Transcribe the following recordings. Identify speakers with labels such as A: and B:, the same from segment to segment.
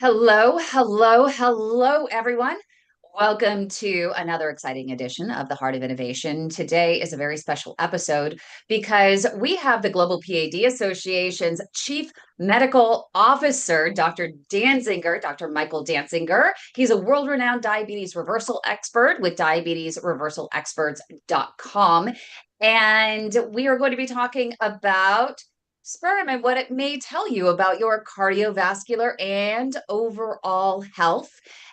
A: Hello, hello, hello, everyone. Welcome to another exciting edition of the Heart of Innovation. Today is a very special episode because we have the Global PAD Association's Chief Medical Officer, Dr. Dansinger, Dr. Michael Dansinger. He's a world-renowned diabetes reversal expert with diabetesreversalexperts.com. And we are going to be talking about sperm and what it may tell you about your cardiovascular and overall health.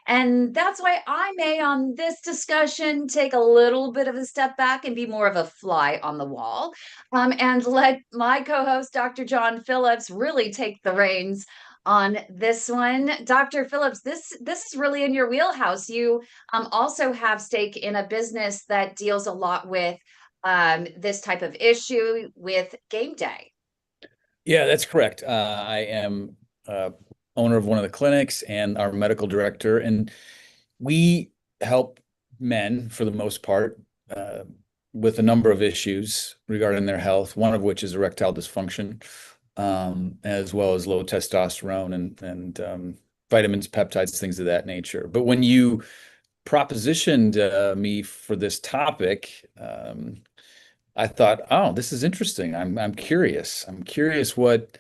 A: And that's why I may, on this discussion, take a little bit of a step back and be more of a fly on the wall, and let my co host, Dr. John Phillips, really take the reins on this one. Dr. Phillips, this is really in your wheelhouse. You also have stake in a business that deals a lot with this type of issue with game day.
B: Yeah, that's correct. I am owner of one of the clinics and our medical director, and we help men for the most part with a number of issues regarding their health, one of which is erectile dysfunction, as well as low testosterone and vitamins, peptides, things of that nature. But when you propositioned me for this topic, I thought, oh, this is interesting. I'm curious. I'm curious what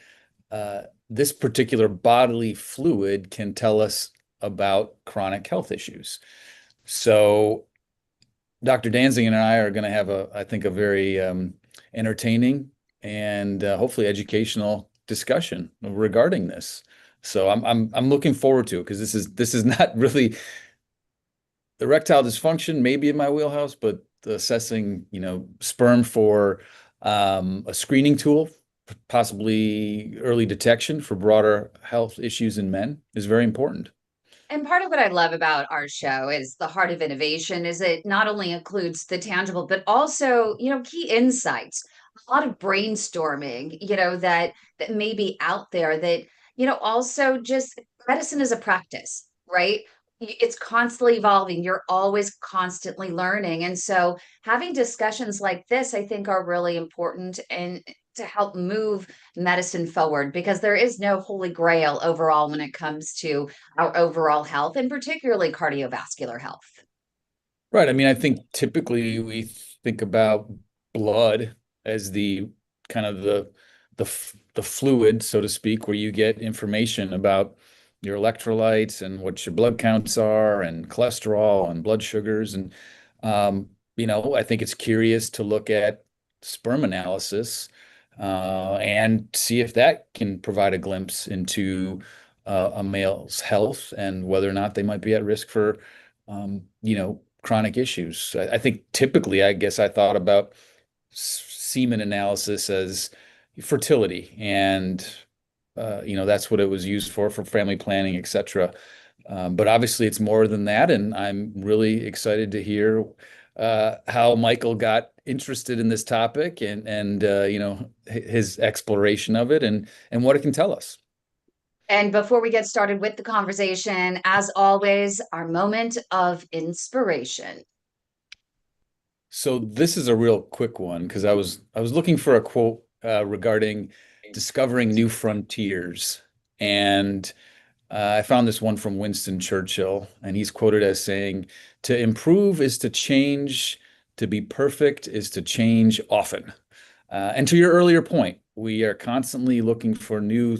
B: this particular bodily fluid can tell us about chronic health issues. So Dr. Danzig and I are going to have I think, a very entertaining and hopefully educational discussion regarding this. So I'm looking forward to it because this is not really erectile dysfunction, maybe in my wheelhouse, but assessing, sperm for a screening tool, possibly early detection for broader health issues in men is very important.
A: And part of what I love about our show is the heart of innovation is it not only includes the tangible, but also, key insights, a lot of brainstorming, that may be out there that, also just medicine is a practice, right? It's constantly evolving. You're always constantly learning. And so having discussions like this, I think are really important and to help move medicine forward because there is no holy grail overall when it comes to our overall health and particularly cardiovascular health.
B: Right. I mean, I think typically we think about blood as the kind of the fluid, so to speak, where you get information about your electrolytes and what your blood counts are and cholesterol and blood sugars. And, I think it's curious to look at sperm analysis and see if that can provide a glimpse into a male's health and whether or not they might be at risk for, chronic issues. I think typically, I guess I thought about semen analysis as fertility, and that's what it was used for family planning, etc. But obviously, it's more than that, and I'm really excited to hear how Michael got interested in this topic and his exploration of it and what it can tell us.
A: And before we get started with the conversation, as always, our moment of inspiration.
B: So this is a real quick one because I was looking for a quote regarding discovering new frontiers, and I found this one from Winston Churchill, and he's quoted as saying, "To improve is to change, to be perfect is to change often." And to your earlier point, we are constantly looking for new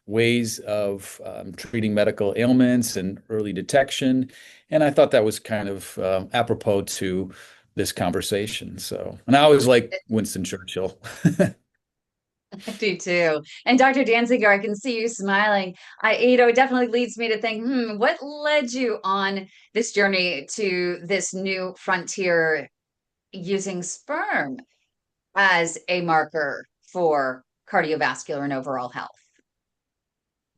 B: ways of treating medical ailments and early detection. And I thought that was kind of apropos to this conversation. So, and I always like Winston Churchill.
A: I do too. And Dr. Danziger, I can see you smiling. It definitely leads me to think, what led you on this journey to this new frontier using sperm as a marker for cardiovascular and overall health?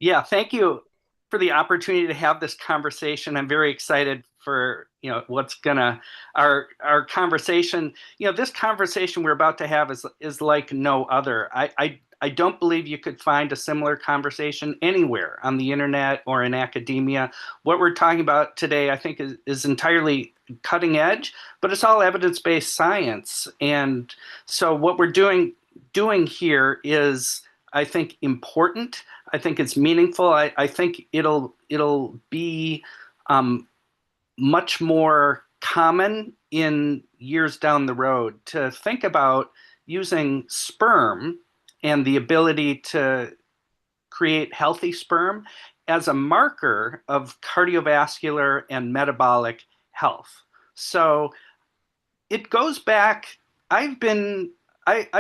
C: Yeah, thank you for the opportunity to have this conversation. I'm very excited for what's gonna our conversation. This conversation we're about to have is like no other. I don't believe you could find a similar conversation anywhere on the internet or in academia. What we're talking about today, I think, is entirely cutting edge, but it's all evidence-based science. And so what we're doing here is, I think, important. I think it's meaningful. I think it'll be much more common in years down the road to think about using sperm and the ability to create healthy sperm as a marker of cardiovascular and metabolic health. So it goes back. I've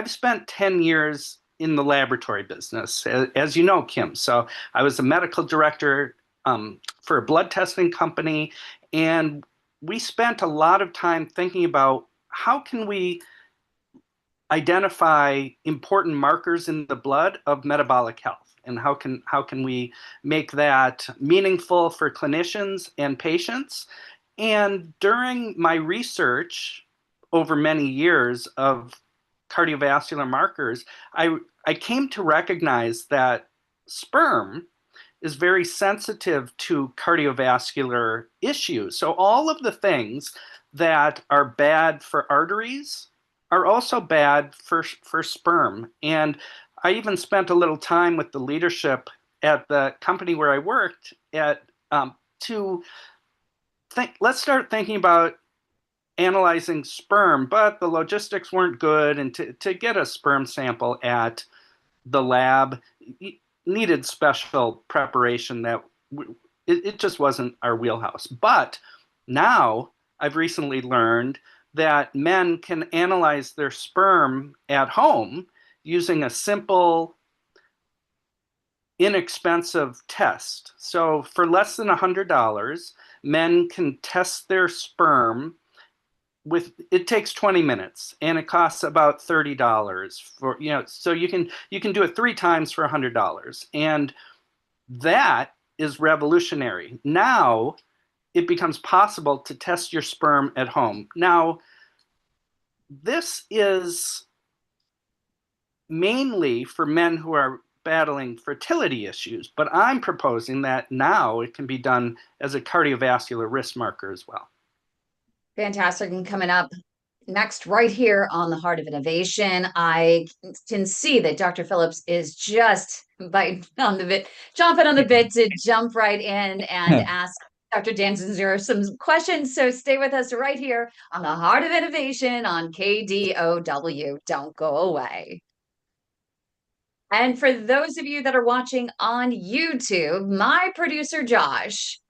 C: spent 10 years in the laboratory business, as you know, Kim. So I was a medical director for a blood testing company, and we spent a lot of time thinking about how can we identify important markers in the blood of metabolic health, and how can we make that meaningful for clinicians and patients. And during my research over many years of cardiovascular markers, I came to recognize that sperm is very sensitive to cardiovascular issues. So all of the things that are bad for arteries are also bad for sperm. And I even spent a little time with the leadership at the company where I worked at to think, let's start thinking about analyzing sperm, but the logistics weren't good. And to get a sperm sample at the lab needed special preparation that it just wasn't our wheelhouse. But now I've recently learned that men can analyze their sperm at home using a simple, inexpensive test. So for less than $100, men can test their sperm it takes 20 minutes and it costs about $30 for, so you can do it 3 times for $100. And that is revolutionary. Now it becomes possible to test your sperm at home. Now, this is mainly for men who are battling fertility issues, but I'm proposing that now it can be done as a cardiovascular risk marker as well.
A: Fantastic. And coming up next, right here on the Heart of Innovation, I can see that Dr. Phillips is just biting on the bit, chomping on the bit to jump right in and ask Dr. Dansinger some questions. So stay with us right here on the Heart of Innovation on KDOW. Don't go away. And for those of you that are watching on YouTube, my producer, Josh,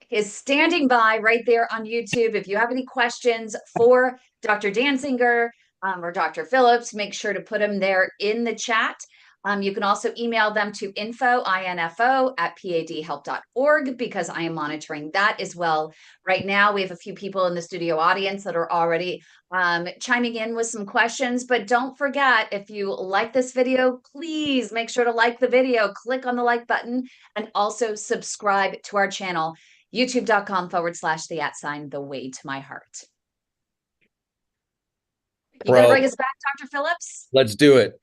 A: is standing by right there on YouTube. If you have any questions for Dr. Dansinger or Dr. Phillips, make sure to put them there in the chat. You can also email them to info@padhelp.org because I am monitoring that as well. Right now, we have a few people in the studio audience that are already chiming in with some questions, but don't forget, if you like this video, please make sure to like the video, click on the like button, and also subscribe to our channel, youtube.com/the way to my heart. You gonna bring us back, Dr. Phillips?
B: Let's do it.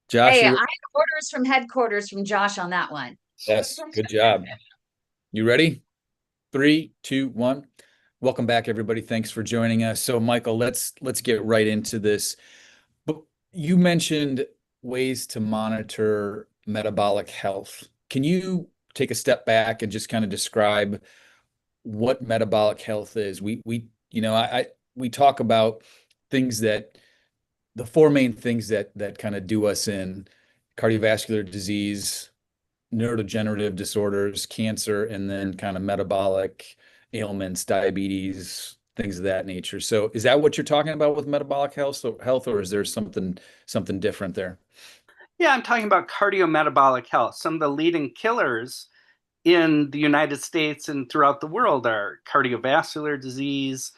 B: Josh,
A: hey, I have orders from headquarters from Josh on that one.
B: Yes, good job. You ready? 3, 2, 1. Welcome back, everybody. Thanks for joining us. So, Michael, let's get right into this. But you mentioned ways to monitor metabolic health. Can you take a step back and just kind of describe what metabolic health is? We talk about things that the 4 main things that kind of do us in: cardiovascular disease, neurodegenerative disorders, cancer, and then kind of metabolic ailments, diabetes, things of that nature. So is that what you're talking about with metabolic health, or is there something different there?
C: Yeah, I'm talking about cardiometabolic health. Some of the leading killers in the United States and throughout the world are cardiovascular disease,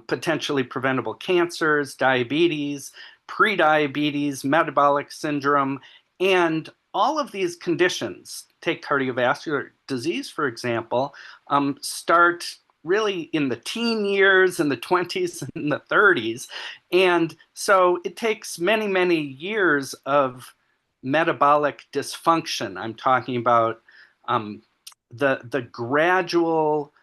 C: potentially preventable cancers, diabetes, prediabetes, metabolic syndrome, and all of these conditions, take cardiovascular disease, for example, start really in the teen years, in the 20s and the 30s. And so it takes many, many years of metabolic dysfunction. I'm talking about the gradual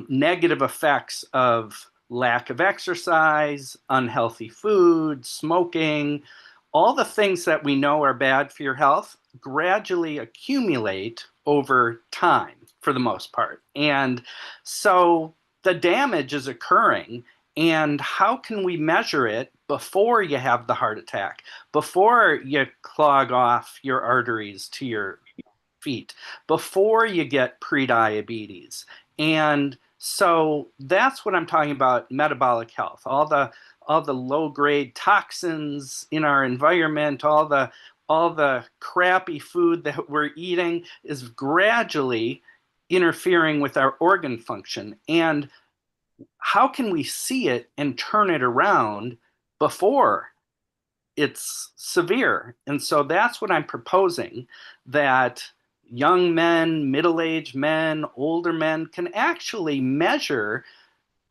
C: negative effects of lack of exercise, unhealthy food, smoking, all the things that we know are bad for your health gradually accumulate over time for the most part. And so the damage is occurring. And how can we measure it before you have the heart attack, before you clog off your arteries to your feet, before you get prediabetes? And so that's what I'm talking about, metabolic health. All the low grade toxins in our environment, all the crappy food that we're eating is gradually interfering with our organ function. And how can we see it and turn it around before it's severe? And so that's what I'm proposing, that young men, middle-aged men, older men can actually measure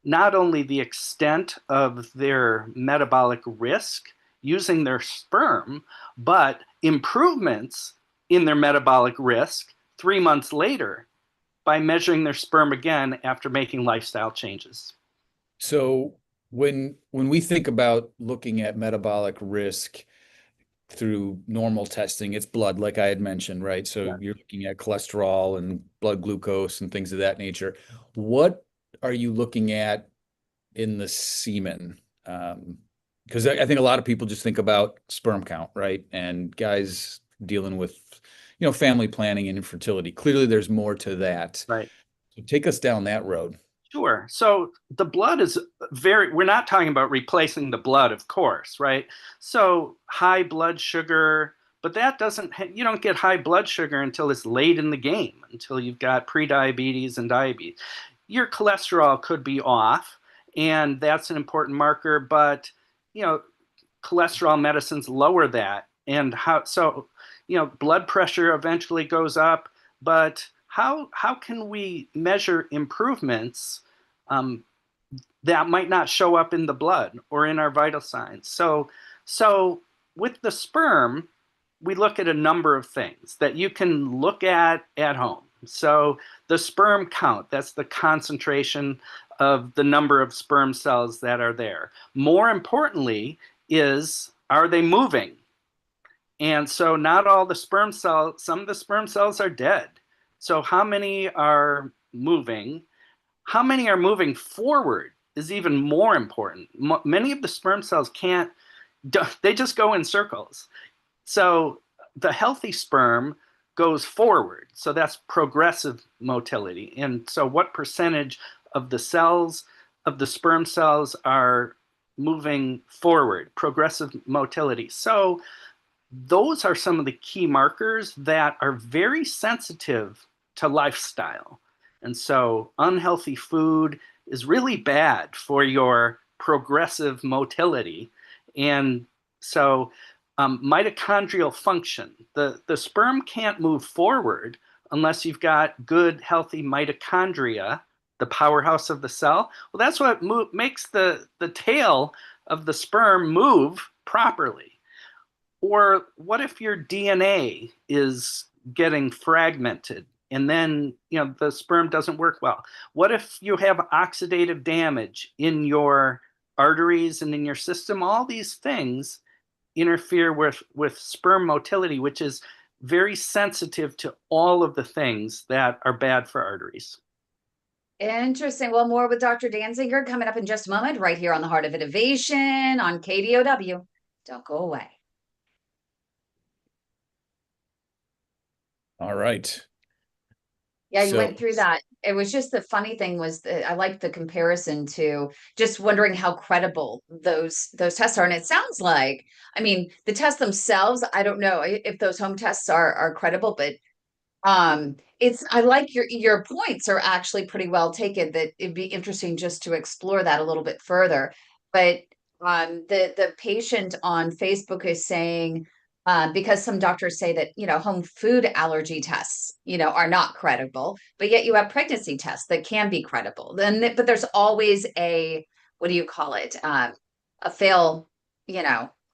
C: not only the extent of their metabolic risk using their sperm, but improvements in their metabolic risk 3 months later by measuring their sperm again after making lifestyle changes.
B: So when we think about looking at metabolic risk through normal testing, it's blood, like I had mentioned, right? So
C: Yeah.
B: you're looking at cholesterol and blood glucose and things of that nature. What are you looking at in the semen? Because I think a lot of people just think about sperm count, right? And guys dealing with, family planning and infertility. Clearly, there's more to that.
C: Right.
B: So take us down that road.
C: Sure. So the blood is we're not talking about replacing the blood, of course, right? So high blood sugar, but that doesn't, you don't get high blood sugar until it's late in the game, until you've got prediabetes and diabetes. Your cholesterol could be off, and that's an important marker, but, cholesterol medicines lower that. And blood pressure eventually goes up, but how can we measure improvements um, that might not show up in the blood or in our vital signs? So with the sperm, we look at a number of things that you can look at home. So the sperm count, that's the concentration of the number of sperm cells that are there. More importantly is, are they moving? And so not all the sperm cells, some of the sperm cells are dead. So how many are moving? How many are moving forward is even more important. Many of the sperm cells they just go in circles. So the healthy sperm goes forward. So that's progressive motility. And so what percentage of the cells, of the sperm cells, are moving forward? Progressive motility. So those are some of the key markers that are very sensitive to lifestyle. And so unhealthy food is really bad for your progressive motility. And so mitochondrial function, the sperm can't move forward unless you've got good, healthy mitochondria, the powerhouse of the cell. Well, that's what makes the tail of the sperm move properly. Or what if your DNA is getting fragmented and then, the sperm doesn't work well? What if you have oxidative damage in your arteries and in your system? All these things interfere with sperm motility, which is very sensitive to all of the things that are bad for arteries.
A: Interesting. Well, more with Dr. Dansinger coming up in just a moment, right here on the Heart of Innovation on KDOW. Don't go away.
B: All right.
A: Yeah, you
B: So
A: went through that. It was just the funny thing was that I like the comparison to just wondering how credible those tests are. And it sounds like, I mean, the tests themselves, I don't know if those home tests are credible, but it's, I like your points are actually pretty well taken, that it'd be interesting just to explore that a little bit further. But the patient on Facebook is saying, because some doctors say that, home food allergy tests, are not credible, but yet you have pregnancy tests that can be credible. But there's always a, what do you call it? A fail,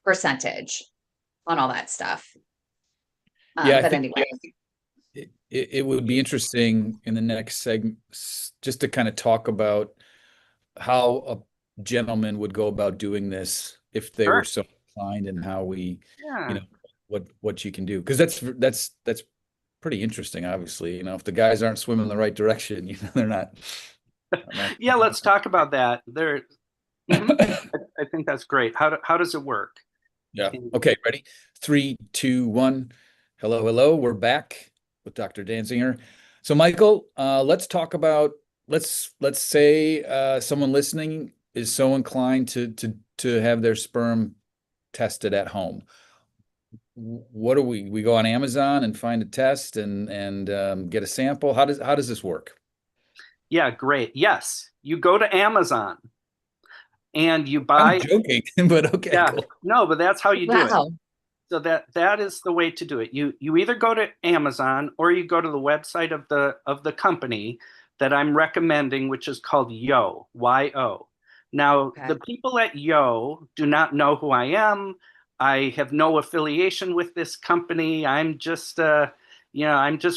A: percentage on all that stuff.
B: yeah, I
A: But
B: think
A: anyway.
B: it would be interesting in the next segment just to kind of talk about how a gentleman would go about doing this if they were
C: Sure.
B: so inclined, and how we, you
C: Yeah.
B: know, what you can do, because that's pretty interesting. Obviously, if the guys aren't swimming in the right direction, they're not.
C: Yeah, let's talk about that. Mhm. I think that's great. How does it work?
B: Yeah. Okay. Ready? Three, two, one. Hello, hello. We're back with Dr. Dansinger. So, Michael, let's talk about let's say someone listening is so inclined to have their sperm tested at home. What do we go on Amazon and find a test and get a sample? How does this work?
C: Yeah, great. Yes, you go to Amazon and you
B: I'm
C: buy.
B: joking, but okay,
C: Yeah,
B: cool.
C: no, but that's how you do it.
A: Wow.
C: So that is the way to do it. You either go to Amazon or you go to the website of the company that I'm recommending, which is called Yo, Y-O. Now,
A: Okay.
C: the people at Yo do not know who I am. I have no affiliation with this company. I'm just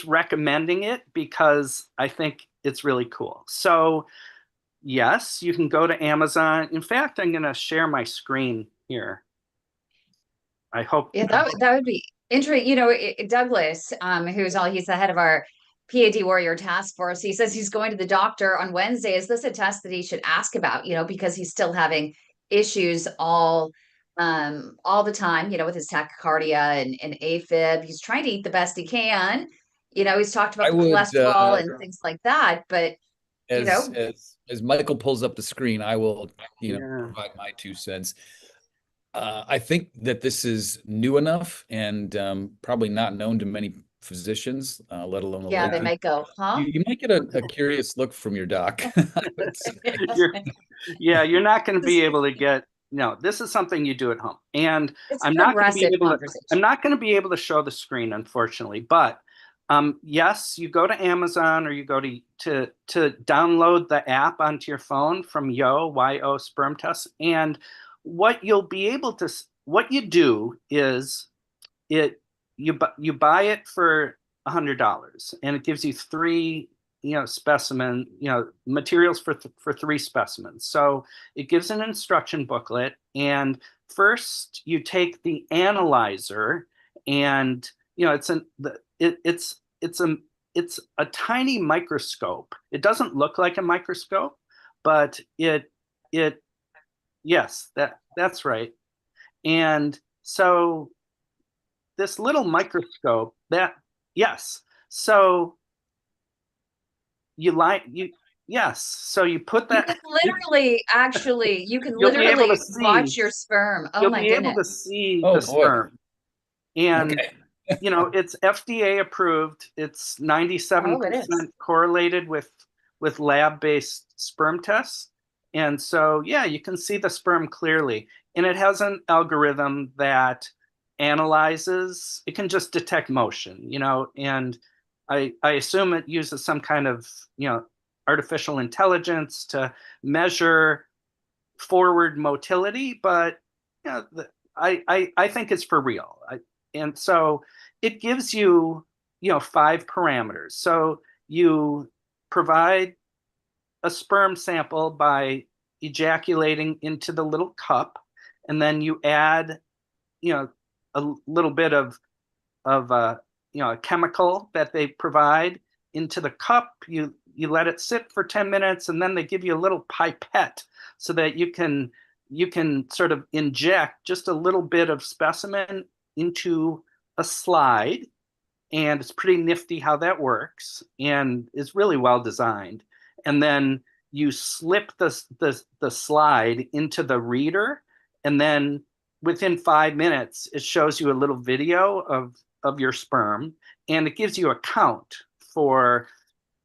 C: recommending it because I think it's really cool. So, yes, you can go to Amazon. In fact, I'm going to share my screen here. I hope.
A: Yeah, that would be interesting. Douglas, he's the head of our PAD Warrior Task Force. He says he's going to the doctor on Wednesday. Is this a test that he should ask about? Because he's still having issues all the time. With his tachycardia and AFib. He's trying to eat the best he can. He's talked about
B: I
A: the
B: would
A: cholesterol and things like that. But you
B: as
A: know,
B: as Michael pulls up the screen, I will,
C: Yeah.
B: provide my 2 cents. I think that this is new enough and probably not known to many physicians, let alone the
A: yeah,
B: lay
A: they
B: people.
A: might go, huh?
B: You might get a curious look from your doc, I would say.
C: You're, yeah, you're not going to be able to get. No, this is something you do at home, and
A: It's a
C: I'm not going to be
A: progressive
C: able to. I'm
A: conversation.
C: not going to be able to show the screen, unfortunately. But yes, you go to Amazon or you go to download the app onto your phone from Yo Sperm Test, and what you do is it you buy it for $100 and it gives you three materials for three specimens. So it gives an instruction booklet, and first you take the analyzer, and it's a tiny microscope. It doesn't look like a microscope, but it yes, that's right. And so this little microscope that yes, so you like you yes, so you put
A: You can
C: that
A: literally, actually, you can
C: you'll be able to
A: literally
C: see
A: watch your sperm. Oh
C: you'll
A: my
C: be able
A: goodness.
C: to see
B: Oh
C: the
B: boy.
C: sperm. And
B: Okay.
C: it's FDA approved. It's
A: Oh, it is.
C: 97% correlated with lab-based sperm tests. And so, yeah, you can see the sperm clearly. And it has an algorithm that analyzes, it can just detect motion, and I assume it uses some kind of, artificial intelligence to measure forward motility, but I think it's for real. And so it gives you, five parameters. So you provide a sperm sample by ejaculating into the little cup, and then you add, a little bit of a chemical that they provide into the cup. You let it sit for 10 minutes, and then they give you a little pipette so that you can sort of inject just a little bit of specimen into a slide. And it's pretty nifty how that works, and is really well designed. And then you slip the slide into the reader, and then within 5 minutes it shows you a little video of your sperm, and it gives you a count for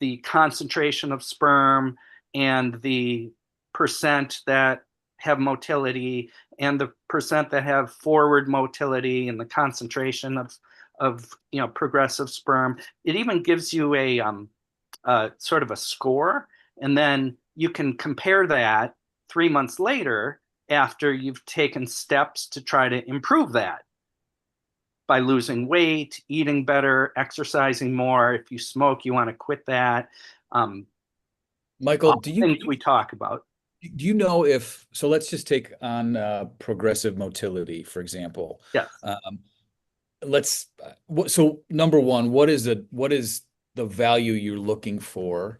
C: the concentration of sperm and the percent that have motility and the percent that have forward motility and the concentration of progressive sperm. It even gives you a sort of a score, and then you can compare that 3 months later after you've taken steps to try to improve that by losing weight, eating better, exercising more. If you smoke, you want to quit that.
B: Michael,
C: All the things we talk about.
B: do you know if, so let's just take on progressive motility, for example.
C: Yes.
B: Um, let's so number one, what is the value you're looking for?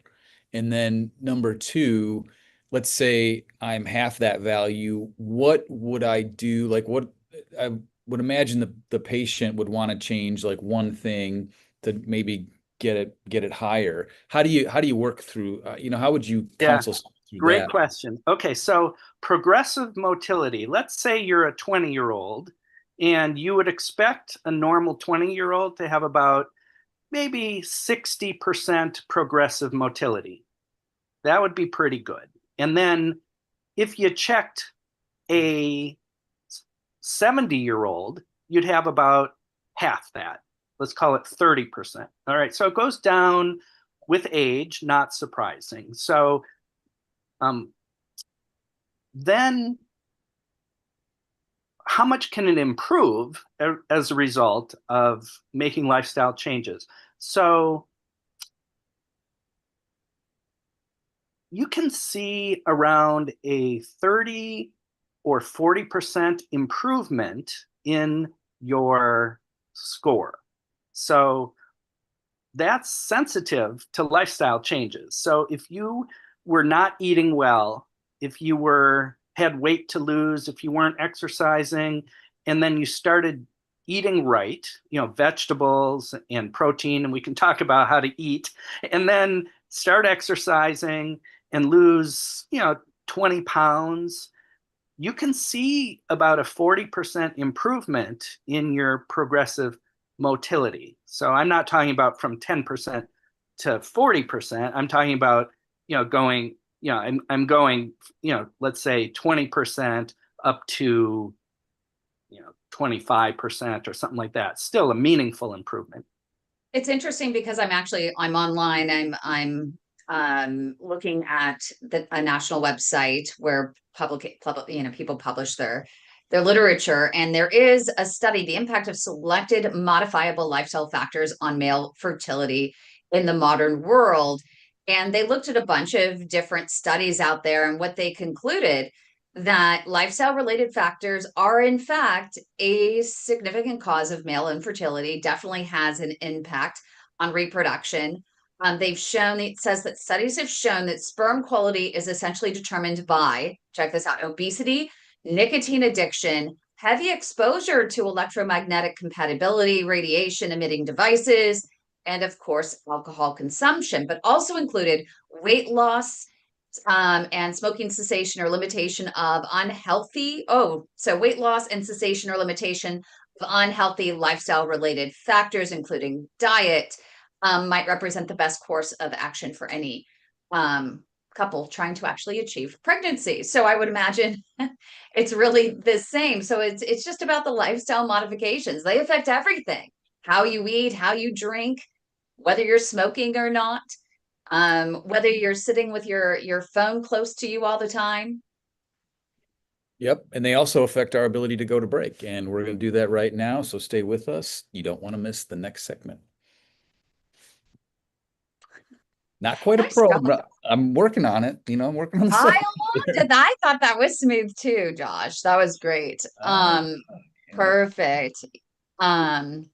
B: And then number two, let's say I'm half that value. What would I do? Like what I would imagine the patient would want to change like one thing to maybe get it higher. How do you work through, how would you
C: Yeah,
B: counsel someone through
C: great
B: that?
C: question. Okay, so progressive motility. Let's say you're a 20-year-old and you would expect a normal 20-year-old to have about maybe 60% progressive motility. That would be pretty good. And then if you checked a 70-year-old, you'd have about half that. Let's call it 30%. All right, so it goes down with age, not surprising. So um, then how much can it improve as a result of making lifestyle changes? So you can see around a 30 or 40% improvement in your score. So that's sensitive to lifestyle changes. So if you were not eating well, if you were had weight to lose, if you weren't exercising, and then you started eating right, vegetables and protein, and we can talk about how to eat, and then start exercising and lose, 20 pounds, you can see about a 40% improvement in your progressive motility. So I'm not talking about from 10% to 40%. I'm talking about, going, I'm going, let's say 20% up to, 25% or something like that. Still a meaningful improvement.
A: It's interesting because I'm online. I'm looking at a national website where people publish their literature, and there is a study, the impact of selected modifiable lifestyle factors on male fertility in the modern world. And they looked at a bunch of different studies out there, and what they concluded that lifestyle related factors are in fact a significant cause of male infertility, definitely has an impact on reproduction. They've shown, it says that studies have shown that sperm quality is essentially determined by, check this out, obesity, nicotine addiction, heavy exposure to electromagnetic compatibility, radiation emitting devices, and of course, alcohol consumption, but also included weight loss, and smoking cessation or limitation of unhealthy, so weight loss and cessation or limitation of unhealthy lifestyle related factors, including diet, might represent the best course of action for any couple trying to actually achieve pregnancy. So I would imagine it's really the same. So it's just about the lifestyle modifications. They affect everything. How you eat, how you drink, whether you're smoking or not, whether you're sitting with your phone close to you all the time.
B: Yep. And they also affect our ability to go to break. And we're going to do that right now. So stay with us. You don't want to miss the next segment. Not quite a
A: Nice
B: pro,
A: job.
B: but I'm working on it. I'm working on the
A: I
B: segment.
A: loved it. I thought that was smooth too, Josh. That was great. Perfect. Um,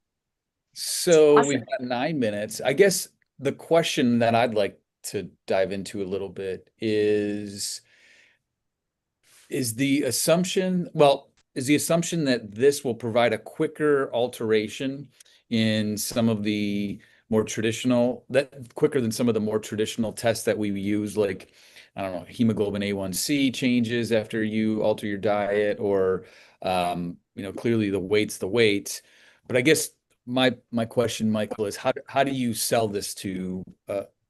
B: So
A: awesome.
B: we've got 9 minutes. I guess the question that I'd like to dive into a little bit is the assumption, well, is the assumption that this will provide a quicker alteration in some of the more traditional, that quicker than some of the more traditional tests that we use, like, I don't know, hemoglobin A1C changes after you alter your diet, or clearly the weight's the weight. But I guess my question, Michael, is how do you sell this to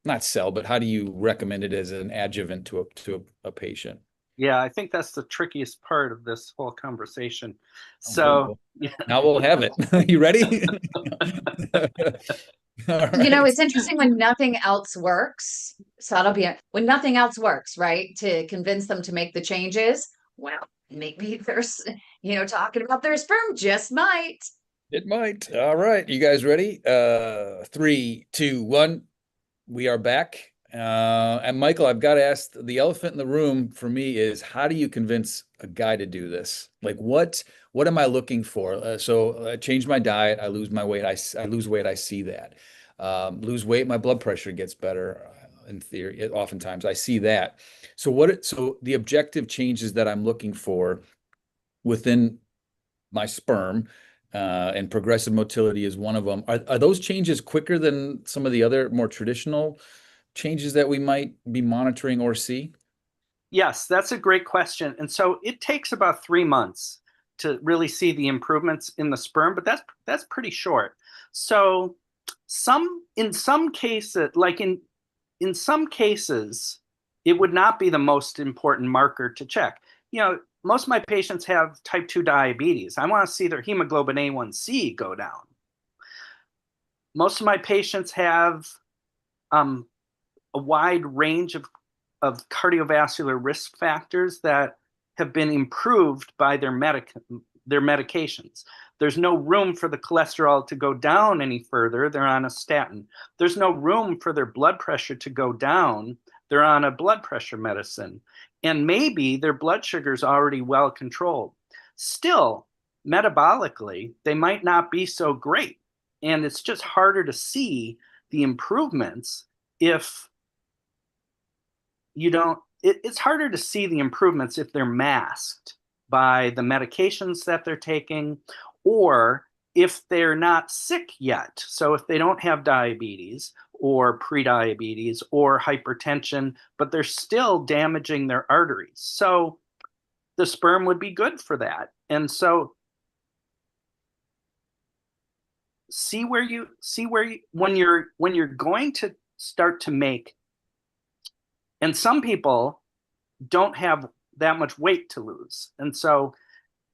B: not sell, but how do you recommend it as an adjuvant to a patient?
C: Yeah, I think that's the trickiest part of this whole conversation.
B: Oh boy.
C: So, yeah.
B: Now we'll have it. You ready? All right.
A: It's interesting when nothing else works. So that'll be when nothing else works, right? To convince them to make the changes. Well, maybe there's, talking about their sperm just might.
B: It might. All right. You guys ready? 3, 2, 1. We are back. And Michael, I've got to ask, the elephant in the room for me is, how do you convince a guy to do this? Like, what am I looking for? So I change my diet, I lose my weight, I lose weight, I see that. Lose weight, my blood pressure gets better. In theory, oftentimes I see that. So the objective changes that I'm looking for within my sperm, and progressive motility is one of them. Are those changes quicker than some of the other more traditional changes that we might be monitoring or see?
C: Yes, that's a great question. And so it takes about 3 months to really see the improvements in the sperm, but that's pretty short. So in some cases, in some cases, it would not be the most important marker to check. Most of my patients have type 2 diabetes. I want to see their hemoglobin A1C go down. Most of my patients have a wide range of cardiovascular risk factors that have been improved by their medications. There's no room for the cholesterol to go down any further. They're on a statin. There's no room for their blood pressure to go down. They're on a blood pressure medicine. And maybe their blood sugar is already well controlled. Still, metabolically, they might not be so great. And it's just harder to see the improvements if you don't, it's harder to see the improvements if they're masked by the medications that they're taking, or if they're not sick yet. So if they don't have diabetes or prediabetes or hypertension, but they're still damaging their arteries. So the sperm would be good for that. And so when you're going to start to make, and some people don't have that much weight to lose. And so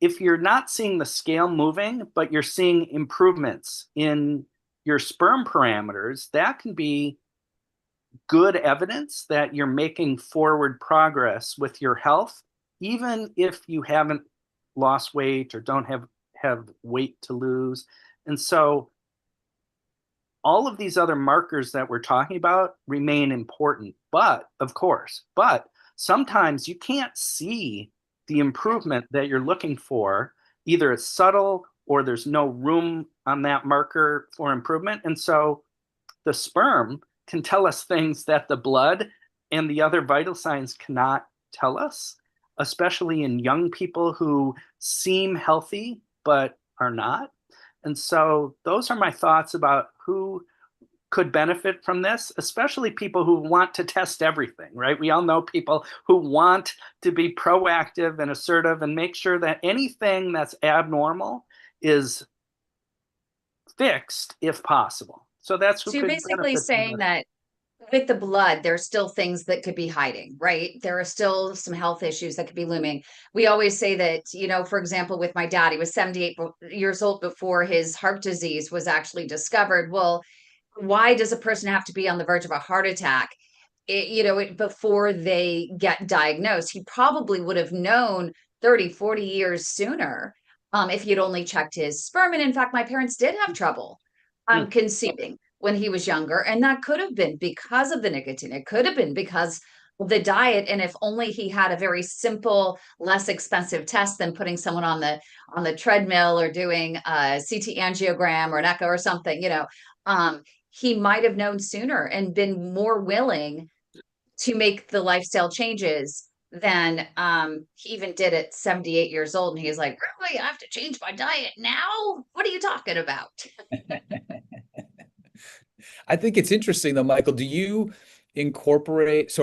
C: if you're not seeing the scale moving, but you're seeing improvements in your sperm parameters, that can be good evidence that you're making forward progress with your health, even if you haven't lost weight or don't have weight to lose. And so all of these other markers that we're talking about remain important, but sometimes you can't see the improvement that you're looking for. Either it's subtle or there's no room on that marker for improvement. And so the sperm can tell us things that the blood and the other vital signs cannot tell us, especially in young people who seem healthy but are not. And so those are my thoughts about who could benefit from this, especially people who want to test everything, right? We all know people who want to be proactive and assertive and make sure that anything that's abnormal is fixed if possible. So that's who
A: So you're
C: could
A: basically
C: benefit from
A: saying
C: this.
A: that with the blood, there's still things that could be hiding, right? There are still some health issues that could be looming. We always say that, for example, with my dad, he was 78 years old before his heart disease was actually discovered. Well, why does a person have to be on the verge of a heart attack, before they get diagnosed? He probably would have known 30, 40 years sooner, if he'd only checked his sperm. And in fact, my parents did have trouble
C: Mm.
A: conceiving when he was younger. And that could have been because of the nicotine. It could have been because of the diet. And if only he had a very simple, less expensive test than putting someone on the treadmill or doing a CT angiogram or an echo or something, he might have known sooner and been more willing to make the lifestyle changes than he even did at 78 years old. And he's like, really, I have to change my diet now? What are you talking about?
B: I think it's interesting though, Michael. So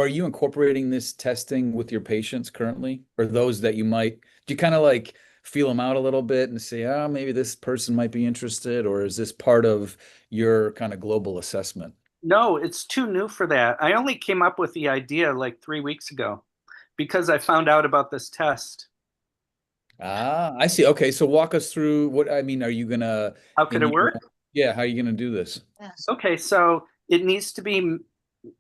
B: are you incorporating this testing with your patients currently? Or those that do you kind of like feel them out a little bit and say, oh, maybe this person might be interested? Or is this part of your kind of global assessment?
C: No, it's too new for that. I only came up with the idea like 3 weeks ago because I found out about this test.
B: Ah, I see. Okay, so walk us through are you gonna
C: How could
B: in
C: it
B: your,
C: work?
B: yeah, how are you gonna do this?
A: Yes.
C: Okay, so it needs to be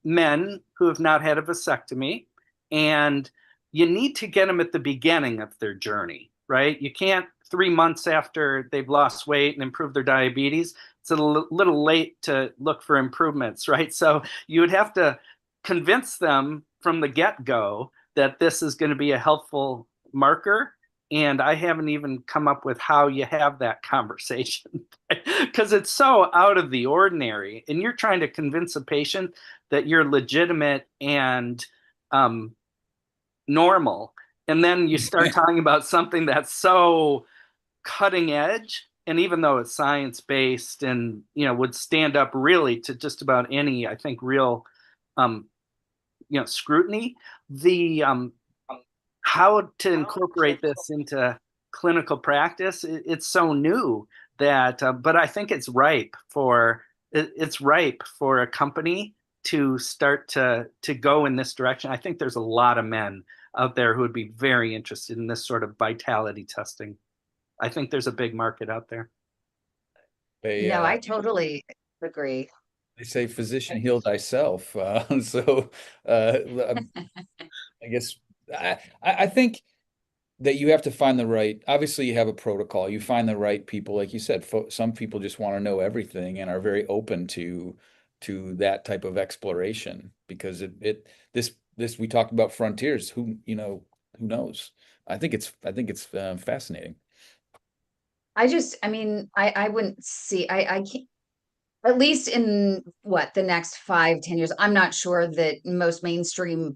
C: men who have not had a vasectomy, and you need to get them at the beginning of their journey, right? You can't 3 months after they've lost weight and improved their diabetes. It's a little late to look for improvements, right? So you would have to convince them from the get-go that this is going to be a helpful marker. And I haven't even come up with how you have that conversation because it's so out of the ordinary. And you're trying to convince a patient that you're legitimate and normal. And then you start talking about something that's so cutting edge. And even though it's science-based and, would stand up really to just about any, I think, real scrutiny, the how to incorporate this into clinical practice, it's so new that, but I think it's ripe for a company to start to go in this direction. I think there's a lot of men out there who would be very interested in this sort of vitality testing. I think there's a big market out there.
A: No, I totally agree.
B: They say physician heal thyself. So uh, I guess I think that you have to find the right, obviously you have a protocol, you find the right people, like you said, some people just want to know everything and are very open to that type of exploration because this we talked about frontiers, who knows? I think it's fascinating.
A: I mean, I wouldn't see, I can't, at least in what the next 5, 10 years, I'm not sure that most mainstream,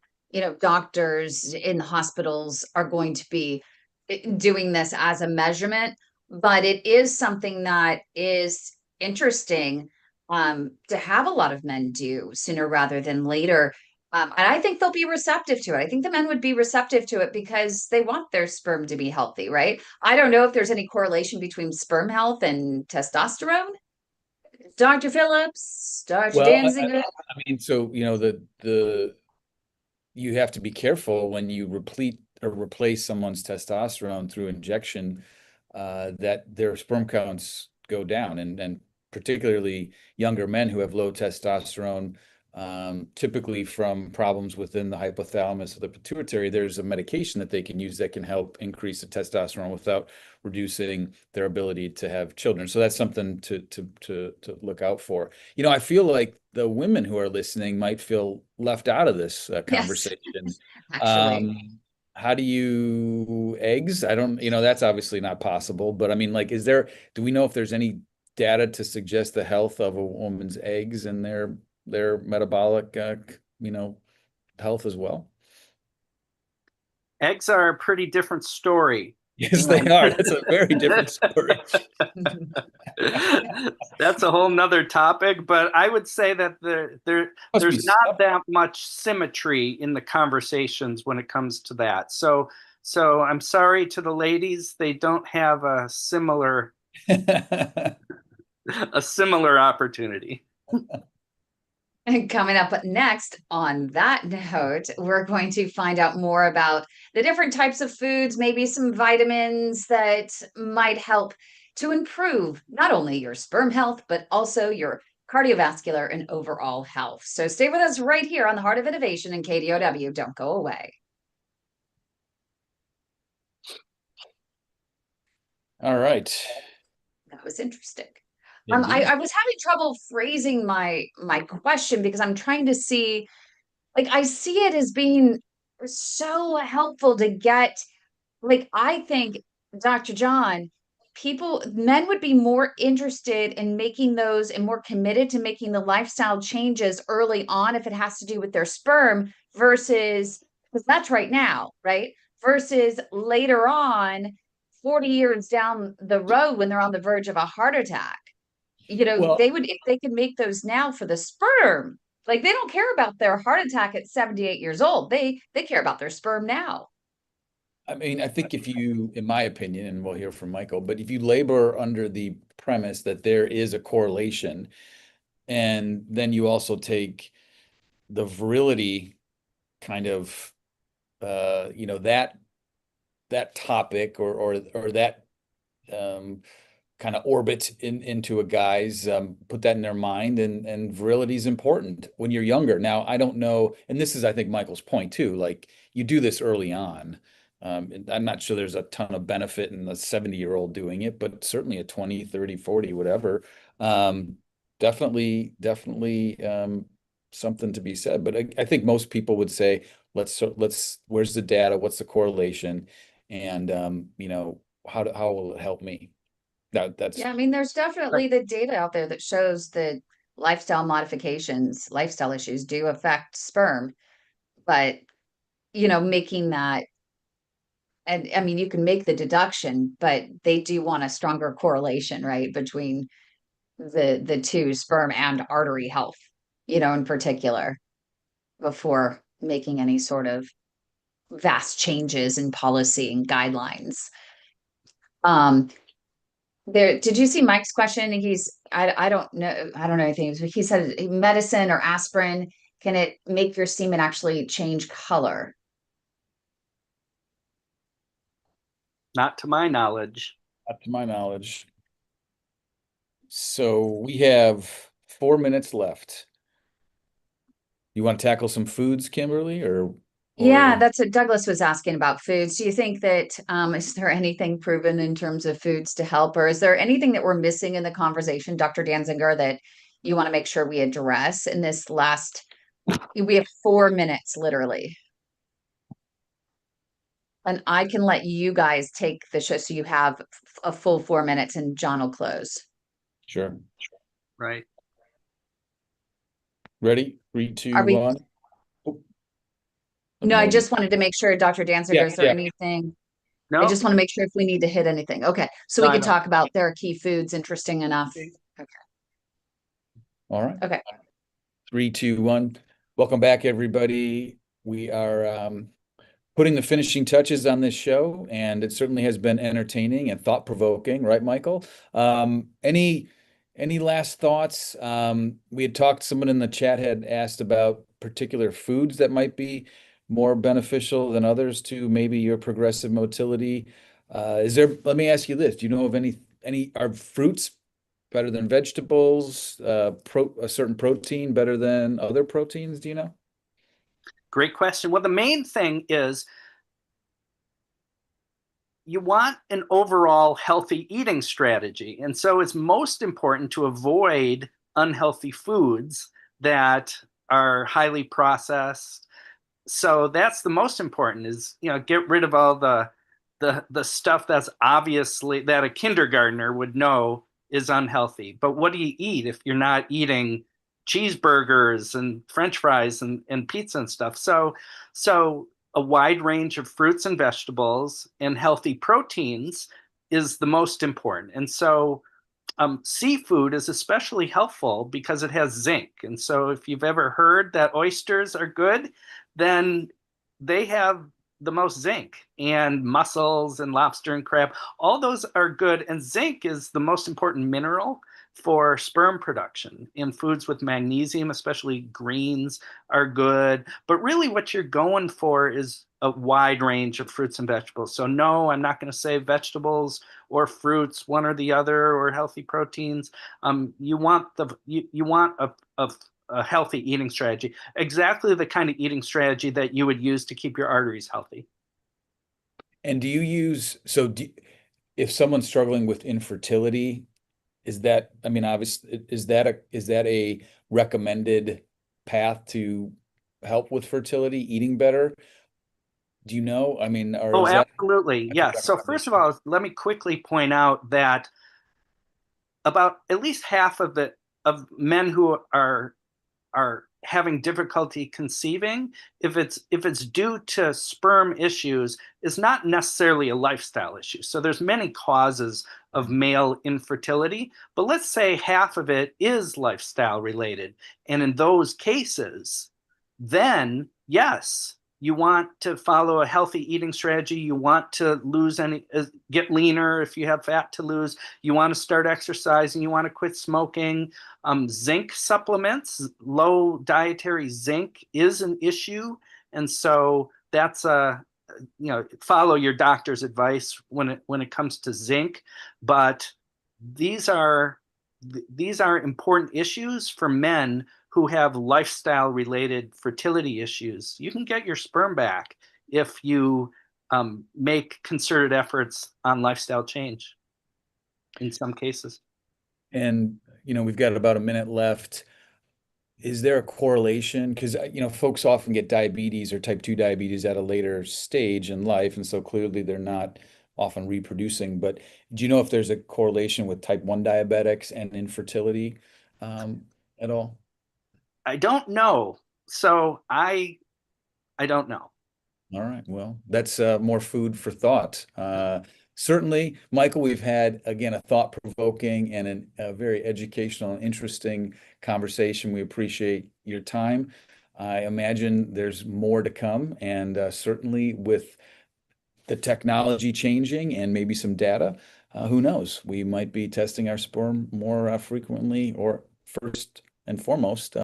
A: doctors in hospitals are going to be doing this as a measurement, but it is something that is interesting to have a lot of men do sooner rather than later. And I think they'll be receptive to it. I think the men would be receptive to it because they want their sperm to be healthy, right? I don't know if there's any correlation between sperm health and testosterone. Dr. Phillips, Dr.
B: Well,
A: Dansinger.
B: I mean, so the you have to be careful when you replete or replace someone's testosterone through injection, that their sperm counts go down, and particularly younger men who have low testosterone, typically from problems within the hypothalamus or the pituitary. There's a medication that they can use that can help increase the testosterone without reducing their ability to have children. So that's something to look out for. I feel like the women who are listening might feel left out of this
A: Yes,
B: conversation.
A: actually.
B: Um, how do you eggs? I don't, that's obviously not possible, but I mean, like, do we know if there's any data to suggest the health of a woman's eggs and their metabolic, health as well?
C: Eggs are a pretty different story.
B: Yes, they are. That's a very different story.
C: That's a whole nother topic, but I would say that
B: Must be
C: there's not
B: stuff.
C: that much symmetry in the conversations when it comes to that. So I'm sorry to the ladies, they don't have a similar opportunity.
A: And coming up next on that note, we're going to find out more about the different types of foods, maybe some vitamins that might help to improve not only your sperm health, but also your cardiovascular and overall health. So stay with us right here on the Heart of Innovation and KDOW. Don't go away.
B: All right.
A: That was interesting.
B: Indeed.
A: I was having trouble phrasing my question because I'm trying to see, like, I see it as being so helpful to get, like, I think, Dr. John, men would be more interested in making those and more committed to making the lifestyle changes early on if it has to do with their sperm versus, because that's right now, right? Versus later on, 40 years down the road when they're on the verge of a heart attack.
B: Well,
A: They would, if they could make those now for the sperm, like they don't care about their heart attack at 78 years old. They care about their sperm now.
B: I mean, I think if you, in my opinion, and we'll hear from Michael, but if you labor under the premise that there is a correlation, and then you also take the virility kind of, that topic or that kind of orbit into a guy's, put that in their mind, and virility is important when you're younger. Now, I don't know, and this is, I think, Michael's point too, like you do this early on. And I'm not sure there's a ton of benefit in the 70-year-old doing it, but certainly a 20, 30, 40, whatever. Definitely, something to be said. But I think most people would say, where's the data? What's the correlation? And how will it help me? That's
A: Yeah, I mean, there's definitely the data out there that shows that lifestyle modifications, lifestyle issues do affect sperm, but making that, and I mean, you can make the deduction, but they do want a stronger correlation, right, between the two, sperm and artery health, in particular, before making any sort of vast changes in policy and guidelines. Um, did you see Mike's question? I don't know anything. He said medicine or aspirin, can it make your semen actually change color?
C: Not to my knowledge.
B: not to my knowledge. So we have 4 minutes left. You want to tackle some foods, Kimberly,
A: Yeah,
B: or
A: that's what Douglas was asking about foods. Do you think that is there anything proven in terms of foods to help, or is there anything that we're missing in the conversation, Dr. Dansinger, that you want to make sure we address in this last? We have 4 minutes, literally. And I can let you guys take the show so you have a full 4 minutes and John will close.
B: sure.
C: Right.
B: Ready? Three, two,
A: Are we?
B: one. Oh,
A: No, I just wanted to make sure, Dr.
B: yeah,
A: Danziger, is there
B: yeah,
A: anything? I
C: No,
A: just want to make sure if we need to hit anything. Okay. So
C: no,
A: we
C: I
A: could
C: don't.
A: talk about there are key foods, interesting enough. Okay.
B: all right.
A: Okay.
B: 3, 2, 1. Welcome back, everybody. We are putting the finishing touches on this show, and it certainly has been entertaining and thought-provoking, right, Michael? Any last thoughts? We had talked, someone in the chat had asked about particular foods that might be more beneficial than others to maybe your progressive motility. Let me ask you this, do you know of are fruits better than vegetables? A certain protein better than other proteins? Do you know?
C: Great question. Well, the main thing is you want an overall healthy eating strategy. And so it's most important to avoid unhealthy foods that are highly processed. So that's the most important is, get rid of all the stuff that's obviously that a kindergartner would know is unhealthy. But what do you eat if you're not eating cheeseburgers and French fries and pizza and stuff? So a wide range of fruits and vegetables and healthy proteins is the most important. And so seafood is especially helpful because it has zinc. And so if you've ever heard that oysters are good, then they have the most zinc, and mussels and lobster and crab. All those are good. And zinc is the most important mineral for sperm production. In foods with magnesium, especially greens, are good. But really, what you're going for is a wide range of fruits and vegetables. So, no, I'm not going to say vegetables or fruits, one or the other, or healthy proteins. You want a healthy eating strategy, exactly the kind of eating strategy that you would use to keep your arteries healthy.
B: And if someone's struggling with infertility, I mean, obviously, is that a recommended path to help with fertility, eating better? Do you know? I mean, or
C: Oh,
B: is that
C: absolutely.
B: like a
C: Yes. So first of
B: recommendation?
C: all, let me quickly point out that about at least half of men who are having difficulty conceiving, if it's due to sperm issues, is not necessarily a lifestyle issue. So there's many causes of male infertility, but let's say half of it is lifestyle related. And in those cases, then yes, you want to follow a healthy eating strategy. You want to get leaner if you have fat to lose. You want to start exercising. You want to quit smoking. Zinc supplements, low dietary zinc is an issue. And so that's follow your doctor's advice when it comes to zinc. But these are important issues for men who have lifestyle related fertility issues. You can get your sperm back if you make concerted efforts on lifestyle change in some cases.
B: And we've got about a minute left. is there a correlation? Because, folks often get diabetes or type 2 diabetes at a later stage in life, and so clearly they're not often reproducing. But do you know if there's a correlation with type 1 diabetics and infertility at all?
C: I don't know. So I don't know.
B: All right. Well, that's more food for thought. Certainly, Michael, we've had, again, a thought-provoking and a very educational and interesting conversation. We appreciate your time. I imagine there's more to come, and certainly with the technology changing and maybe some data, who knows? We might be testing our sperm more frequently, or first and foremost,